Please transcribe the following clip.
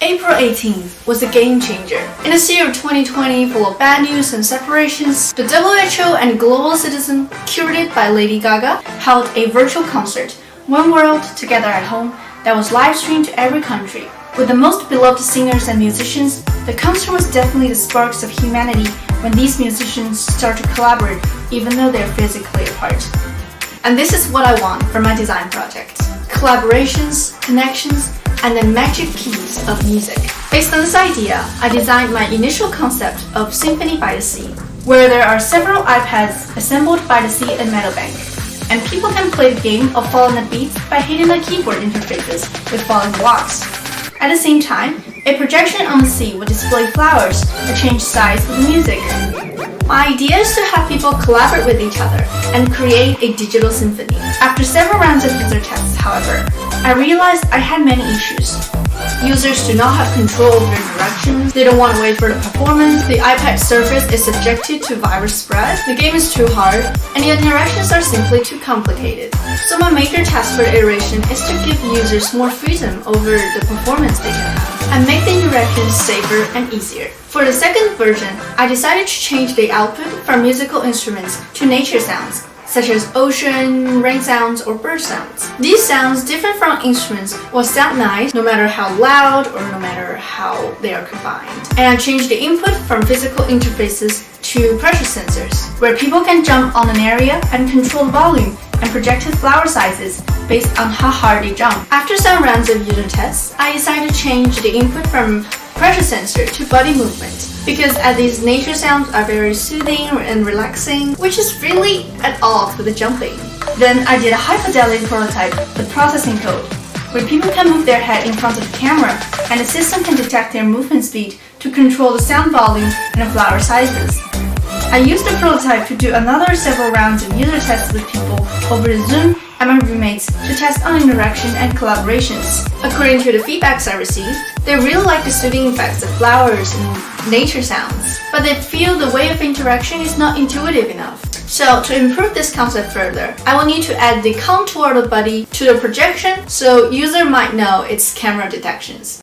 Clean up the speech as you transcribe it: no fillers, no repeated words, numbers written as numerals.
April 18th was a game changer. In a year of 2020 full of bad news and separations, the WHO and Global Citizen, curated by Lady Gaga, held a virtual concert, One World Together at Home, that was live-streamed to every country. With the most beloved singers and musicians, the concert was definitely the sparks of humanity when these musicians start to collaborate even though they're physically apart. And this is what I want for my design project. Collaborations, connections, and the magic keys of music. Based on this idea, I designed my initial concept of Symphony by the Sea, where there are several iPads assembled by the sea in Meadowbank, and people can play the game of following the beats by hitting the keyboard interfaces with falling blocks. At the same time, a projection on the sea would display flowers that change size with the music. My idea is to have people collaborate with each other and create a digital symphony. After several rounds of user tests, however, I realized I had many issues. Users do not have control of their directions, they don't want to wait for the performance, the iPad surface is subjected to virus spread, the game is too hard, and the interactions are simply too complicated. So my major task for the iteration is to give users more freedom over the performance they can have, and make the interactions safer and easier. For the second version, I decided to change the output from musical instruments to nature sounds, such as ocean, rain sounds, or bird sounds. These sounds, different from instruments, will sound nice no matter how loud or no matter how they are combined. And I changed the input from physical interfaces to pressure sensors, where people can jump on an area and control the volume and projected flower sizes based on how hard they jump. After some rounds of user tests, I decided to change the input from pressure sensor to body movement, because as these nature sounds are very soothing and relaxing, which is really at odds with the jumping. Then I did a high-fidelity prototype with processing code, where people can move their head in front of the camera, and the system can detect their movement speed to control the sound volume and the flower sizes. I used the prototype to do another several rounds of user tests with people over Zoom and my roommates to test on interaction and collaborations. According to the feedbacks I received, they really like the soothing effects of flowers and nature sounds, but they feel the way of interaction is not intuitive enough. So to improve this concept further, I will need to add the contour of the body to the projection so user might know its camera detections.